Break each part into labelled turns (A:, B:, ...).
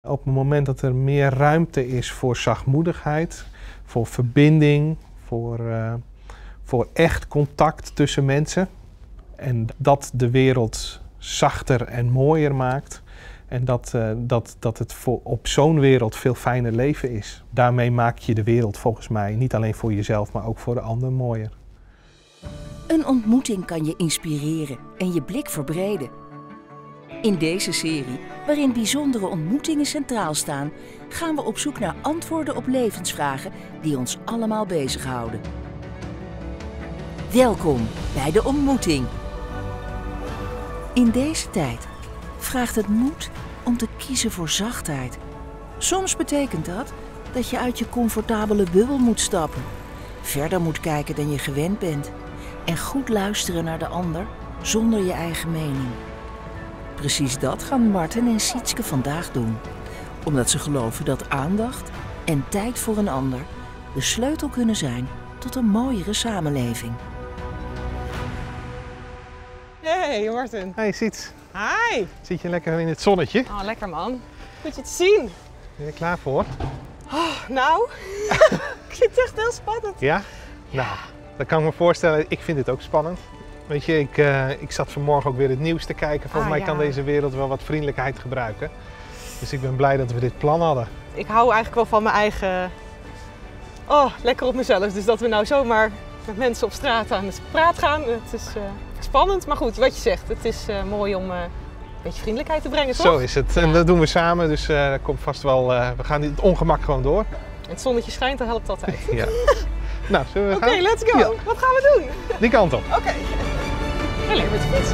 A: Op het moment dat er meer ruimte is voor zachtmoedigheid, voor verbinding, voor echt contact tussen mensen. En dat de wereld zachter en mooier maakt. En dat het op zo'n wereld veel fijner leven is. Daarmee maak je de wereld volgens mij niet alleen voor jezelf, maar ook voor de ander mooier.
B: Een ontmoeting kan je inspireren en je blik verbreden. In deze serie, waarin bijzondere ontmoetingen centraal staan, gaan we op zoek naar antwoorden op levensvragen die ons allemaal bezighouden. Welkom bij de ontmoeting. In deze tijd vraagt het moed om te kiezen voor zachtheid. Soms betekent dat je uit je comfortabele bubbel moet stappen, verder moet kijken dan je gewend bent en goed luisteren naar de ander zonder je eigen mening. Precies dat gaan Marten en Sietske vandaag doen, omdat ze geloven dat aandacht en tijd voor een ander de sleutel kunnen zijn tot een mooiere samenleving.
C: Hey Marten.
A: Hey Siets.
C: Hi.
A: Zit je lekker in het zonnetje?
C: Oh, lekker man. Goed je te zien.
A: Ben je er klaar voor?
C: Oh, nou, ik vind het echt heel spannend.
A: Ja? Nou, dat kan ik me voorstellen. Ik vind het ook spannend. Weet je, ik zat vanmorgen ook weer het nieuws te kijken. Volgens mij kan deze wereld wel wat vriendelijkheid gebruiken. Dus ik ben blij dat we dit plan hadden.
C: Ik hou eigenlijk wel van mijn eigen... Oh, lekker op mezelf. Dus dat we nou zomaar met mensen op straat aan het praat gaan. Het is spannend, maar goed, wat je zegt. Het is mooi om een beetje vriendelijkheid te brengen, toch?
A: Zo is het. En dat doen we samen. Dus dat komt vast wel... we gaan het ongemak gewoon door.
C: Het zonnetje schijnt, dat helpt altijd.
A: Ja. Nou, zullen we gaan?
C: Oké, let's go. Ja. Wat gaan we doen?
A: Die kant op.
C: Oké. Alleen met de fiets.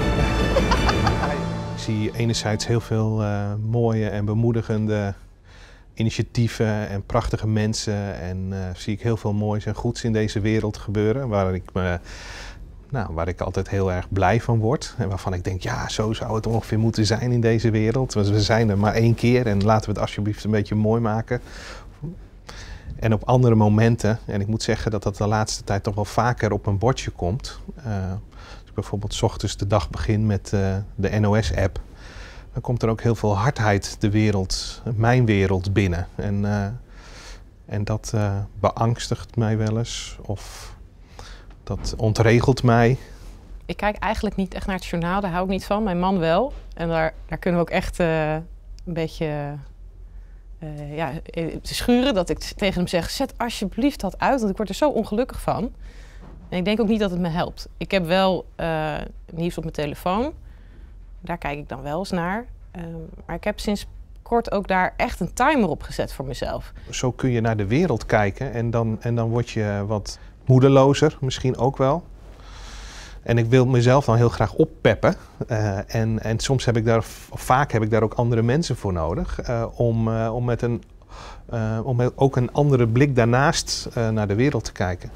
A: Ik zie enerzijds heel veel mooie en bemoedigende initiatieven en prachtige mensen. En zie ik heel veel moois en goeds in deze wereld gebeuren. Waar ik altijd heel erg blij van word. En waarvan ik denk, ja, zo zou het ongeveer moeten zijn in deze wereld. Want we zijn er maar één keer en laten we het alsjeblieft een beetje mooi maken. En op andere momenten, en ik moet zeggen dat dat de laatste tijd toch wel vaker op mijn bordje komt. Als ik bijvoorbeeld 's ochtends de dag begin met de NOS-app, dan komt er ook heel veel hardheid de wereld, mijn wereld binnen. En dat beangstigt mij wel eens of dat ontregelt mij.
D: Ik kijk eigenlijk niet echt naar het journaal, daar hou ik niet van. Mijn man wel. En daar kunnen we ook echt een beetje... te schuren, dat ik tegen hem zeg, zet alsjeblieft dat uit, want ik word er zo ongelukkig van. En ik denk ook niet dat het me helpt. Ik heb wel nieuws op mijn telefoon, daar kijk ik dan wel eens naar. Maar ik heb sinds kort ook daar echt een timer op gezet voor mezelf. Zo
A: kun je naar de wereld kijken en dan word je wat moedelozer, misschien ook wel. En ik wil mezelf dan heel graag oppeppen. En soms heb ik daar, of vaak heb ik daar ook andere mensen voor nodig. Om ook een andere blik daarnaast naar de wereld te kijken.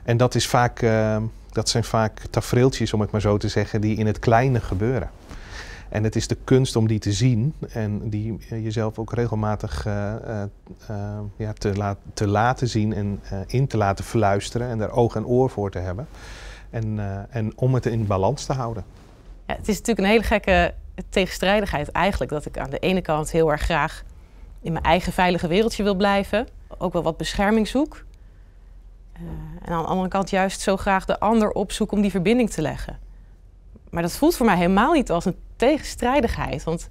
A: En dat zijn vaak tafereeltjes, om het maar zo te zeggen, die in het kleine gebeuren. En het is de kunst om die te zien en die jezelf ook regelmatig te laten zien en in te laten fluisteren en daar oog en oor voor te hebben. En om het in balans te houden.
D: Ja, het is natuurlijk een hele gekke tegenstrijdigheid eigenlijk. Dat ik aan de ene kant heel erg graag in mijn eigen veilige wereldje wil blijven. Ook wel wat bescherming zoek. En aan de andere kant juist zo graag de ander opzoek om die verbinding te leggen. Maar dat voelt voor mij helemaal niet als een tegenstrijdigheid. Want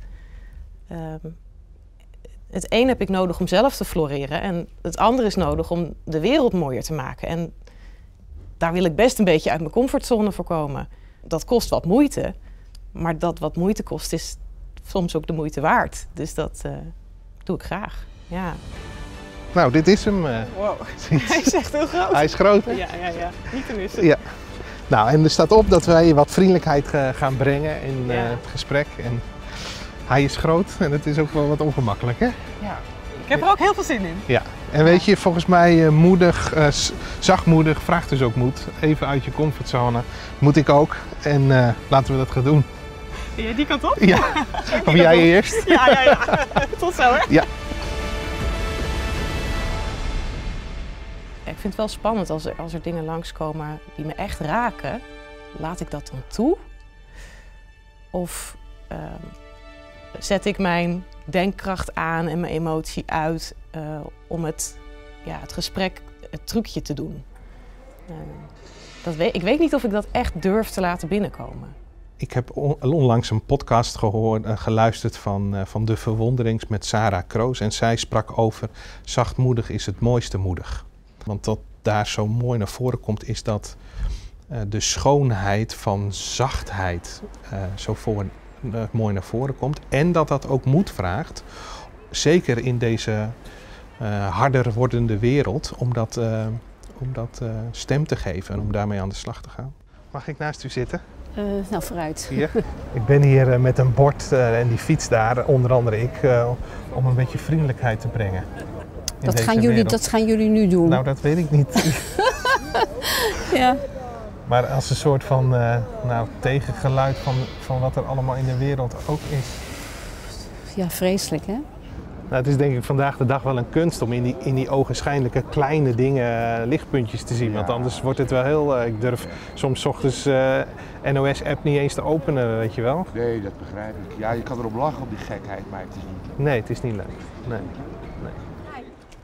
D: het een heb ik nodig om zelf te floreren. En het andere is nodig om de wereld mooier te maken. En daar wil ik best een beetje uit mijn comfortzone voor komen. Dat kost wat moeite, maar dat wat moeite kost is soms ook de moeite waard. Dus dat doe ik graag, ja.
A: Nou, dit is hem.
C: Wow, hij is echt heel groot.
A: Hij is groot, hè?
C: Ja. Niet te missen.
A: Ja. Nou, en er staat op dat wij wat vriendelijkheid gaan brengen in het gesprek. En hij is groot en het is ook wel wat ongemakkelijk, hè?
C: Ja. Ik heb er ook heel veel zin in.
A: Ja, en weet je, volgens mij moedig, zachtmoedig vraagt dus ook moed. Even uit je comfortzone. Moet ik ook. En laten we dat gaan doen.
C: Ja, die kant op?
A: Ja. Of jij eerst?
C: Ja. Tot zo, hè?
A: Ja.
D: Ik vind het wel spannend als er dingen langskomen die me echt raken. Laat ik dat dan toe? Of zet ik mijn denkkracht aan en mijn emotie uit om het gesprek, het trucje te doen. Ik weet niet of ik dat echt durf te laten binnenkomen.
A: Ik heb onlangs een podcast geluisterd van De Verwonderings met Sarah Kroos. En zij sprak over zachtmoedig is het mooiste moedig. Want wat daar zo mooi naar voren komt is dat de schoonheid van zachtheid mooi naar voren komt. En dat dat ook moed vraagt, zeker in deze harder wordende wereld, om dat stem te geven en om daarmee aan de slag te gaan. Mag ik naast u zitten?
E: Nou, vooruit.
A: Hier. Ik ben hier met een bord en die fiets daar, onder andere ik, om een beetje vriendelijkheid te brengen.
E: Dat gaan jullie nu doen?
A: Nou, dat weet ik niet.
E: Ja.
A: Maar als een soort van tegengeluid van wat er allemaal in de wereld ook is.
E: Ja, vreselijk hè?
A: Nou, het is denk ik vandaag de dag wel een kunst om in die ogenschijnlijke kleine dingen lichtpuntjes te zien. Ja. Want anders wordt het wel heel... ik durf soms 's ochtends NOS-app niet eens te openen, weet je wel.
F: Nee, dat begrijp ik. Ja, je kan erop lachen op die gekheid, maar het is niet leuk.
A: Nee, het is niet leuk. Nee.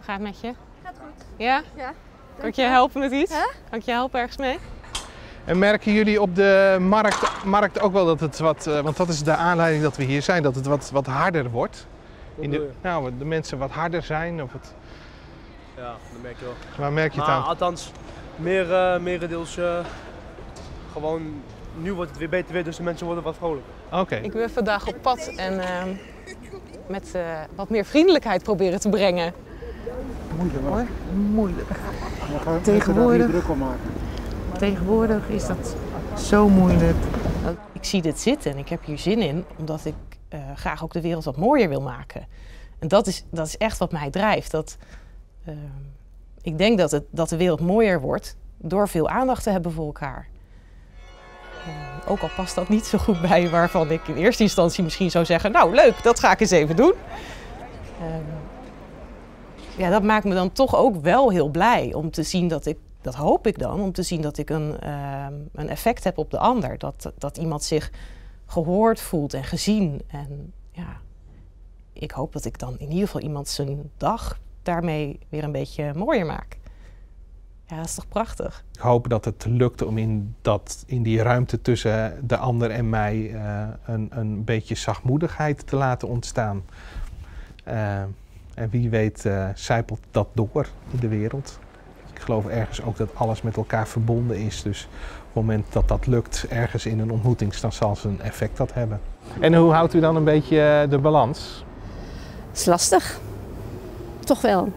D: Gaat het met je?
G: Gaat goed.
D: Ja?
G: Ja.
D: Kan ik je helpen met iets?
G: Huh?
D: Kan ik je helpen ergens mee?
A: En merken jullie op de markt ook wel dat het want dat is de aanleiding dat we hier zijn, dat het wat harder wordt? De mensen wat harder zijn? Of het...
H: Ja, dat merk je wel.
A: Waar merk je het aan?
H: Althans, merendeels gewoon, nu wordt het weer beter weer, dus de mensen worden wat vrolijker.
A: Oké.
D: Ik ben vandaag op pad en met wat meer vriendelijkheid proberen te brengen.
I: Moeilijk hoor. Moeilijk. Tegenwoordig is dat zo moeilijk.
D: Ik zie dit zitten en ik heb hier zin in, omdat ik graag ook de wereld wat mooier wil maken. En dat is echt wat mij drijft. Ik denk dat de wereld mooier wordt door veel aandacht te hebben voor elkaar. Ook al past dat niet zo goed bij waarvan ik in eerste instantie misschien zou zeggen, nou leuk, dat ga ik eens even doen. Dat maakt me dan toch ook wel heel blij om te zien dat hoop ik dan, om te zien dat ik een effect heb op de ander. Dat iemand zich gehoord voelt en gezien. En ja, ik hoop dat ik dan in ieder geval iemand zijn dag daarmee weer een beetje mooier maak. Ja, dat is toch prachtig?
A: Ik hoop dat het lukt om in die ruimte tussen de ander en mij een beetje zachtmoedigheid te laten ontstaan. En wie weet sijpelt dat door in de wereld. Ik geloof ergens ook dat alles met elkaar verbonden is. Dus op het moment dat dat lukt ergens in een ontmoeting, dan zal zijn effect dat hebben. En hoe houdt u dan een beetje de balans?
E: Het is lastig. Toch wel.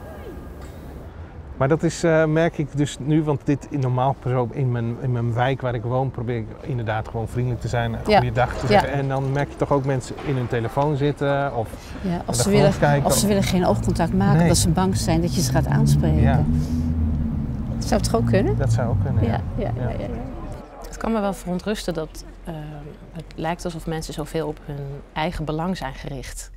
A: Maar dat is, merk ik dus nu, want normaal in mijn wijk waar ik woon probeer ik inderdaad gewoon vriendelijk te zijn, een goede dag te zeggen. Ja. En dan merk je toch ook mensen in hun telefoon zitten of
E: ze willen geen oogcontact maken, omdat ze bang zijn dat je ze gaat aanspreken. Ja. Dat zou toch ook kunnen?
A: Dat zou ook kunnen, ja.
D: Het kan me wel verontrusten dat het lijkt alsof mensen zoveel op hun eigen belang zijn gericht.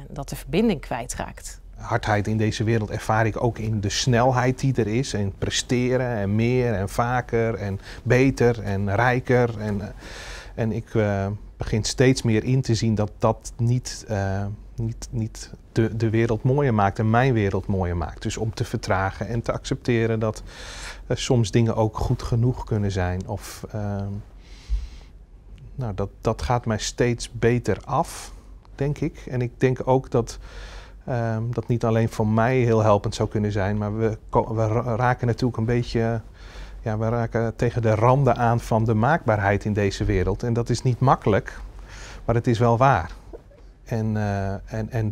D: Dat de verbinding kwijtraakt.
A: Hardheid in deze wereld ervaar ik ook in de snelheid die er is. En presteren en meer en vaker en beter en rijker. En ik begin steeds meer in te zien dat dat niet de wereld mooier maakt en mijn wereld mooier maakt. Dus om te vertragen en te accepteren dat soms dingen ook goed genoeg kunnen zijn. Of dat gaat mij steeds beter af, denk ik. En ik denk ook dat dat niet alleen voor mij heel helpend zou kunnen zijn, maar we raken natuurlijk een beetje, we raken tegen de randen aan van de maakbaarheid in deze wereld. En dat is niet makkelijk, maar het is wel waar. En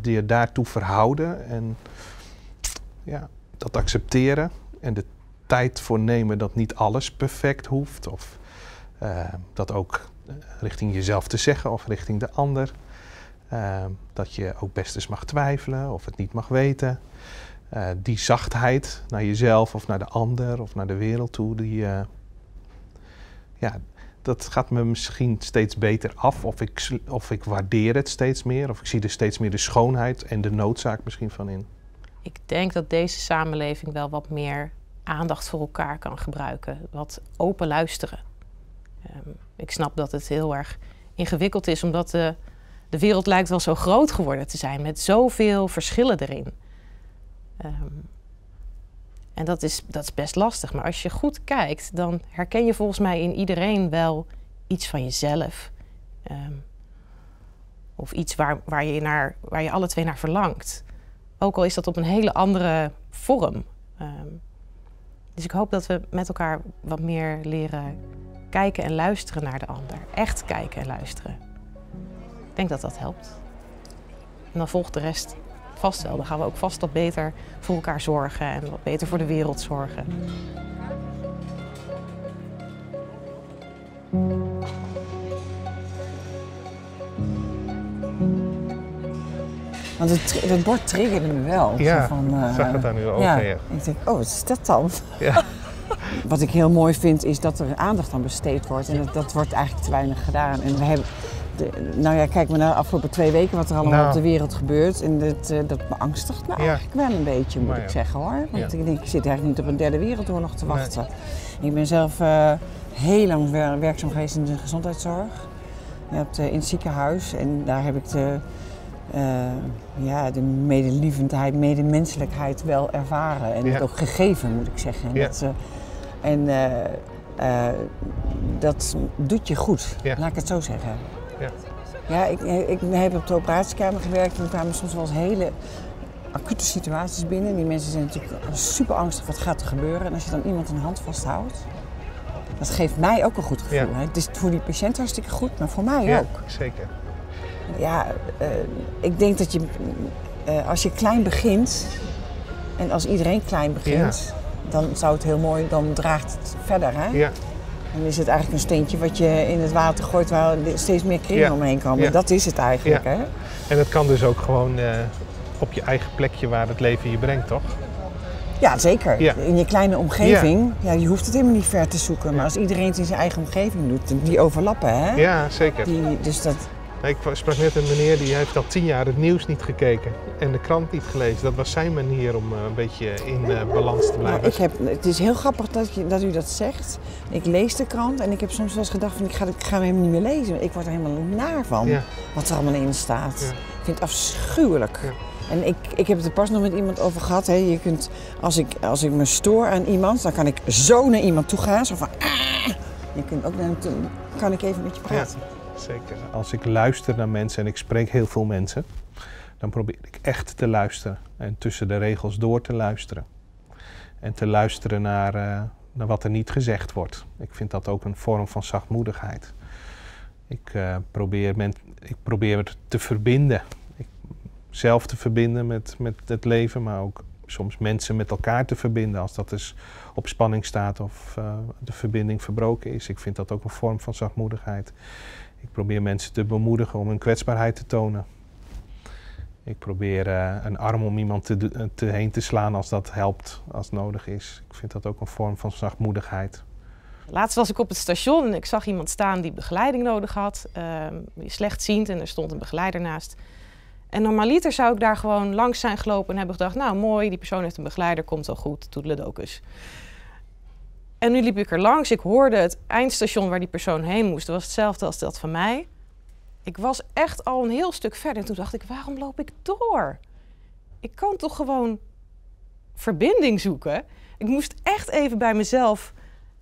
A: je daartoe verhouden en dat accepteren en de tijd voor nemen dat niet alles perfect hoeft. Of dat ook richting jezelf te zeggen of richting de ander. Dat je ook best eens mag twijfelen of het niet mag weten. Die zachtheid naar jezelf of naar de ander of naar de wereld toe, dat gaat me misschien steeds beter af. Of ik waardeer het steeds meer of ik zie er steeds meer de schoonheid en de noodzaak misschien van in.
D: Ik denk dat deze samenleving wel wat meer aandacht voor elkaar kan gebruiken. Wat open luisteren. Ik snap dat het heel erg ingewikkeld is omdat de de wereld lijkt wel zo groot geworden te zijn met zoveel verschillen erin. En dat is best lastig. Maar als je goed kijkt, dan herken je volgens mij in iedereen wel iets van jezelf. Of iets waar je alle twee naar verlangt. Ook al is dat op een hele andere vorm. Dus ik hoop dat we met elkaar wat meer leren kijken en luisteren naar de ander. Echt kijken en luisteren. Ik denk dat dat helpt. En dan volgt de rest vast wel. Dan gaan we ook vast wat beter voor elkaar zorgen en wat beter voor de wereld zorgen.
G: Want het bord triggerde me wel.
A: Ja,
G: zag
A: het daar nu over.
G: Ja.
A: Ja.
G: Ik denk, oh, wat is dat dan?
A: Ja.
G: Wat ik heel mooi vind, is dat er aandacht aan besteed wordt. En dat wordt eigenlijk te weinig gedaan. En we hebben, nou ja, kijk maar naar de afgelopen 2 weken wat er allemaal op de wereld gebeurt. En dat beangstigt me eigenlijk wel een beetje, moet ik zeggen hoor. Want ik denk, ik zit eigenlijk niet op een 3e wereldoorlog te wachten. Nee. Ik ben zelf heel lang werkzaam geweest in de gezondheidszorg. In het ziekenhuis. En daar heb ik de medelievendheid, medemenselijkheid wel ervaren. En het ook gegeven, moet ik zeggen. En dat doet je goed, laat ik het zo zeggen. Ja, ik heb op de operatiekamer gewerkt en er kwamen soms wel eens hele acute situaties binnen. Die mensen zijn natuurlijk super angstig, wat gaat er gebeuren? En als je dan iemand een hand vasthoudt, dat geeft mij ook een goed gevoel. Ja. Het is voor die patiënt hartstikke goed, maar voor mij ook.
A: Zeker.
G: Ja, ik denk dat je, als je klein begint en als iedereen klein begint, dan zou het heel mooi, dan draagt het verder. Hè? Ja. Dan is het eigenlijk een steentje wat je in het water gooit waar steeds meer kringen omheen komen. Ja. Dat is het eigenlijk. Hè?
A: En het kan dus ook gewoon op je eigen plekje waar het leven je brengt, toch?
G: Ja, zeker. Ja. In je kleine omgeving, je hoeft het helemaal niet ver te zoeken. Maar als iedereen het in zijn eigen omgeving doet, die overlappen, hè?
A: Ja, zeker.
G: Dus dat...
A: Ik sprak net een meneer die heeft al 10 jaar het nieuws niet gekeken en de krant niet gelezen. Dat was zijn manier om een beetje in balans te blijven.
G: Het is heel grappig dat u dat zegt. Ik lees de krant en ik heb soms wel eens gedacht van ik ga hem helemaal niet meer lezen. Ik word er helemaal naar van wat er allemaal in staat. Ja. Ik vind het afschuwelijk. Ja. En ik heb het er pas nog met iemand over gehad. Hè. Je kunt, als ik me stoor aan iemand, dan kan ik zo naar iemand toe gaan. Zo van Je kunt ook kan ik even met je praten.
A: Ja. Zeker. Als ik luister naar mensen en ik spreek heel veel mensen, dan probeer ik echt te luisteren en tussen de regels door te luisteren. En te luisteren naar wat er niet gezegd wordt. Ik vind dat ook een vorm van zachtmoedigheid. Ik probeer te verbinden. Zelf te verbinden met het leven, maar ook soms mensen met elkaar te verbinden als dat dus op spanning staat of de verbinding verbroken is. Ik vind dat ook een vorm van zachtmoedigheid. Ik probeer mensen te bemoedigen om hun kwetsbaarheid te tonen. Ik probeer een arm om iemand heen te slaan als dat helpt, als het nodig is. Ik vind dat ook een vorm van zachtmoedigheid.
D: Laatst was ik op het station en ik zag iemand staan die begeleiding nodig had. Slechtziend en er stond een begeleider naast. En normaliter zou ik daar gewoon langs zijn gelopen en hebben gedacht, nou mooi, die persoon heeft een begeleider, komt wel goed, toedeledokus. En nu liep ik er langs, ik hoorde het eindstation waar die persoon heen moest. Dat was hetzelfde als dat van mij. Ik was echt al een heel stuk verder en toen dacht ik, waarom loop ik door? Ik kan toch gewoon verbinding zoeken? Ik moest echt even bij mezelf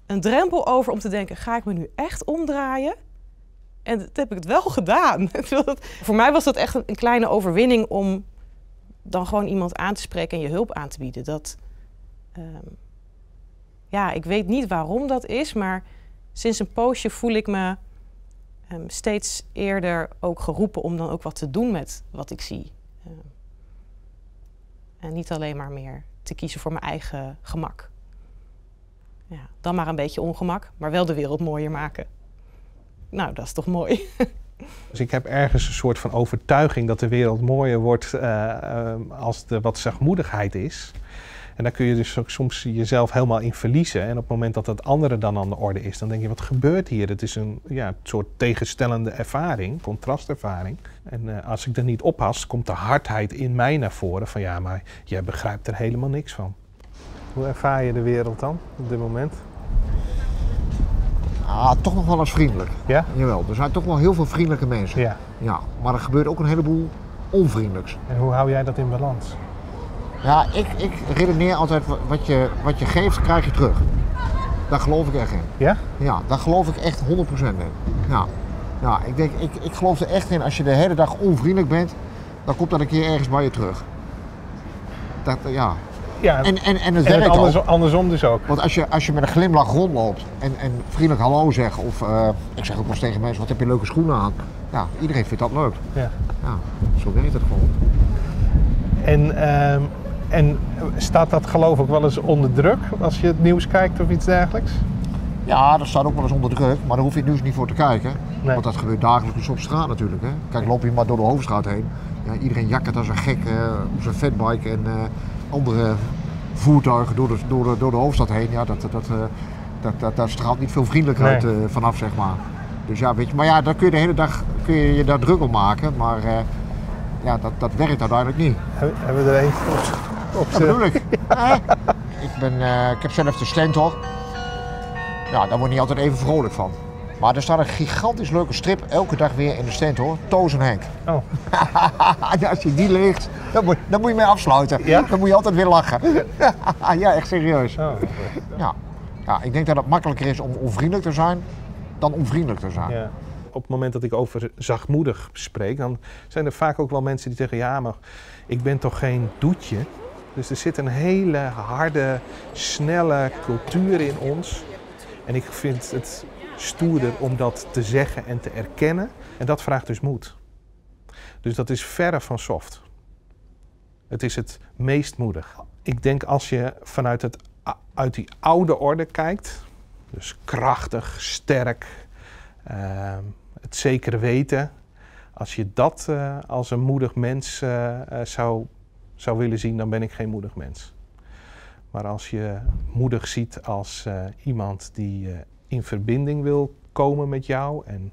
D: een drempel over om te denken, ga ik me nu echt omdraaien? En dat heb ik het wel gedaan. Voor mij was dat echt een kleine overwinning om dan gewoon iemand aan te spreken en je hulp aan te bieden. Ik weet niet waarom dat is, maar sinds een poosje voel ik me steeds eerder ook geroepen om dan ook wat te doen met wat ik zie. En niet alleen maar meer te kiezen voor mijn eigen gemak. Ja, dan maar een beetje ongemak, maar wel de wereld mooier maken. Nou, dat is toch mooi.
A: Dus ik heb ergens een soort van overtuiging dat de wereld mooier wordt als er wat zachtmoedigheid is. En daar kun je dus ook soms jezelf helemaal in verliezen. En op het moment dat het andere dan aan de orde is, dan denk je, wat gebeurt hier? Het is een soort tegenstellende ervaring, contrastervaring. En als ik er niet oppas, komt de hardheid in mij naar voren van ja, maar jij begrijpt er helemaal niks van. Hoe ervaar je de wereld dan op dit moment?
J: Ah, toch nog wel eens vriendelijk.
A: Ja?
J: Jawel, er zijn toch wel heel veel vriendelijke mensen.
A: Ja.
J: Ja, maar er gebeurt ook een heleboel onvriendelijks.
A: En hoe hou jij dat in balans?
J: Ja, ik redeneer altijd wat je geeft, krijg je terug. Daar geloof ik echt in.
A: Ja?
J: Ja, daar geloof ik echt 100% in. Ja. Ja, ik geloof er echt in, als je de hele dag onvriendelijk bent, dan komt dat een keer ergens bij je terug. Dat, ja.
A: Ja,
J: en het werkt ook.
A: Andersom dus ook.
J: Want als je met een glimlach rondloopt en vriendelijk hallo zegt, of ik zeg ook wel eens tegen mensen, wat heb je leuke schoenen aan? Ja, iedereen vindt dat leuk.
A: Ja.
J: Ja, zo werkt het gewoon.
A: En staat dat geloof ook wel eens onder druk als je het nieuws kijkt of iets dergelijks?
J: Ja, dat staat ook wel eens onder druk, maar daar hoef je het nieuws niet voor te kijken.
A: Nee.
J: Want dat gebeurt dagelijks op straat natuurlijk. Hè. Kijk, loop je maar door de Hoofdstraat heen. Ja, iedereen jakkert als een gek op zijn fatbike en andere voertuigen door de Hoofdstad heen. Ja, daar straalt niet veel vriendelijkheid vanaf, zeg maar. Dus ja, weet je, maar ja, daar kun je de hele dag je daar druk om maken, maar ja, dat werkt uiteindelijk niet.
A: Hebben we er één op
J: dat bedoel ik. Ik heb zelf de Stentor. Ja, daar word je niet altijd even vrolijk van. Maar er staat een gigantisch leuke strip elke dag weer in de Stentor, Toos en Henk.
A: Oh.
J: Als je die leegt, dan moet je mee afsluiten.
A: Ja?
J: Dan moet je altijd weer lachen. Ja, echt serieus.
A: Oh.
J: Ja, ik denk dat het makkelijker is om onvriendelijk te zijn dan onvriendelijk te zijn.
A: Ja. Op het moment dat ik over zachtmoedig spreek, dan zijn er vaak ook wel mensen die zeggen, ja, maar ik ben toch geen doetje. Dus er zit een hele harde, snelle cultuur in ons. En ik vind het stoerder om dat te zeggen en te erkennen. En dat vraagt dus moed. Dus dat is verre van soft. Het is het meest moedig. Ik denk als je uit die oude orde kijkt, dus krachtig, sterk, het zekere weten. Als je dat als een moedig mens zou willen zien, dan ben ik geen moedig mens. Maar als je moedig ziet als iemand die in verbinding wil komen met jou en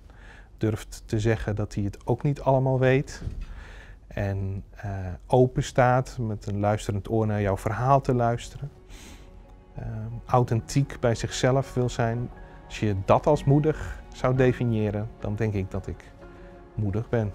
A: durft te zeggen dat hij het ook niet allemaal weet. En open staat met een luisterend oor naar jouw verhaal te luisteren. Authentiek bij zichzelf wil zijn. Als je dat als moedig zou definiëren, dan denk ik dat ik moedig ben.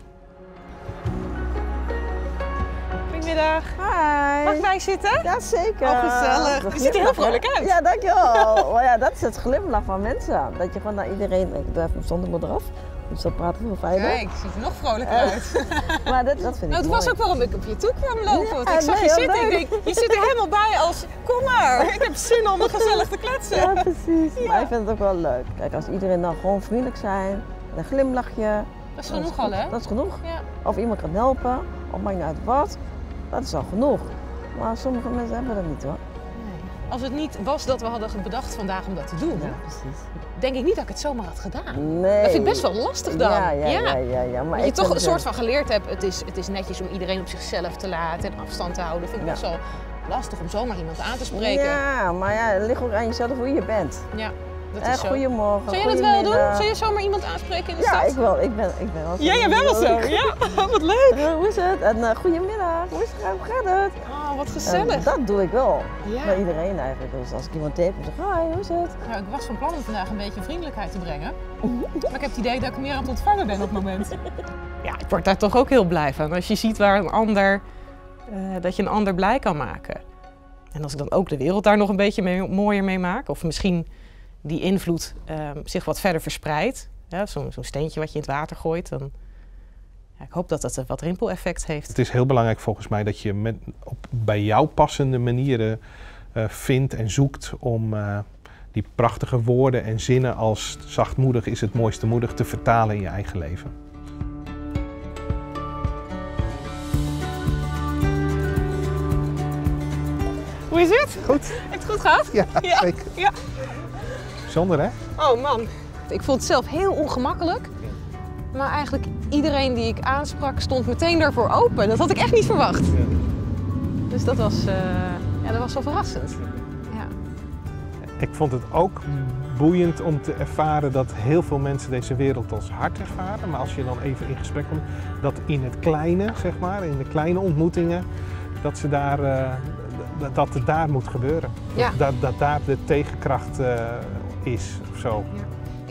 C: Goedemiddag.
K: Hi.
C: Mag ik bij zitten?
K: Ja, zeker.
C: Oh, gezellig. Je ziet er heel vrolijk uit.
K: Ja, dankjewel. Maar ja, dat is het glimlach van mensen. Dat je gewoon naar iedereen... Ik doe even mijn zonnebril eraf. Dus dat praten veel fijner.
C: Kijk, je ziet er nog vrolijker uit.
K: Maar dat vind ik
C: het was ook waarom ik op je toe kwam lopen. Want
K: Ja,
C: ik zag je zitten en
K: leuk.
C: ik denk, je zit er helemaal bij als, kom maar. Ik heb zin om gezellig te kletsen.
K: Ja, precies. Ja. Maar ik vind het ook wel leuk. Kijk, als iedereen dan gewoon vriendelijk zijn, een glimlachje.
C: Dat is genoeg al, hè?
K: Dat is genoeg.
C: Ja.
K: Of iemand kan helpen, of maakt niet uit wat. Dat is al genoeg. Maar sommige mensen hebben dat niet, hoor.
C: Als het niet was dat we hadden bedacht vandaag om dat te doen, denk ik niet dat ik het zomaar had gedaan.
K: Nee.
C: Dat vind ik best wel lastig dan.
K: Ja. Maar
C: dat je toch een soort van geleerd hebt, het is netjes om iedereen op zichzelf te laten en afstand te houden. Dat vind ik best wel lastig om zomaar iemand aan te spreken.
K: Ja, maar ja, het ligt ook aan jezelf hoe je bent.
C: Ja, dat is zo.
K: Goedemorgen.
C: Zou jij dat wel doen? Zou je zomaar iemand aanspreken in de stad?
K: Ja, ik wel. Ik ben wel zo.
C: Ja, jij bent wel zo. Ja, wat leuk.
K: Hoe is het? En goedemiddag. Hoe gaat het?
C: Oh, wat gezellig.
K: Dat doe ik wel.
C: Ja.
K: Bij iedereen eigenlijk. Dus als ik iemand heb, dan zeg ik, hi, hoe is het?
C: Ja, ik was van plan om vandaag een beetje vriendelijkheid te brengen. Maar ik heb het idee dat ik meer aan het ontvangen ben op het moment. Ja, ik word daar toch ook heel blij van. Als je ziet waar een ander, dat je een ander blij kan maken. En als ik dan ook de wereld daar nog een beetje mooier mee maak. Of misschien die invloed zich wat verder verspreidt. Ja, zo'n steentje wat je in het water gooit. Dan, ja, ik hoop dat dat een wat rimpeleffect heeft.
A: Het is heel belangrijk volgens mij dat je bij jou passende manieren vindt en zoekt om die prachtige woorden en zinnen als zachtmoedig is het mooiste moedig te vertalen in je eigen leven.
C: Hoe is het?
A: Goed.
C: Heb je het goed gehad?
A: Ja, zeker.
C: Ja.
A: Bijzonder, hè?
C: Oh man. Ik vond het zelf heel ongemakkelijk. Maar eigenlijk iedereen die ik aansprak stond meteen daarvoor open. Dat had ik echt niet verwacht. Ja. Dus dat was wel verrassend. Ja.
A: Ik vond het ook boeiend om te ervaren dat heel veel mensen deze wereld als hard ervaren. Maar als je dan even in gesprek komt, dat in het kleine, zeg maar, in de kleine ontmoetingen, dat het daar moet gebeuren.
C: Ja.
A: Dat daar de tegenkracht is of zo.
C: Ja.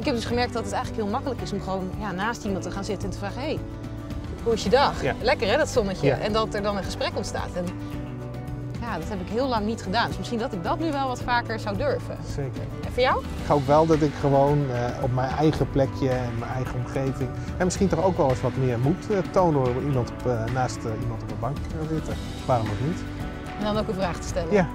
D: Ik heb dus gemerkt dat het eigenlijk heel makkelijk is om gewoon naast iemand te gaan zitten en te vragen: hey, hoe is je dag? Ja. Lekker hè, dat zonnetje. Ja. En dat er dan een gesprek ontstaat. En dat heb ik heel lang niet gedaan. Dus misschien dat ik dat nu wel wat vaker zou durven.
A: Zeker.
D: En voor jou?
A: Ik hoop wel dat ik gewoon op mijn eigen plekje en mijn eigen omgeving en misschien toch ook wel eens wat meer moed toon door iemand naast iemand op een bank te zitten. Waarom ook niet?
D: En dan ook een vraag te stellen.
A: Ja.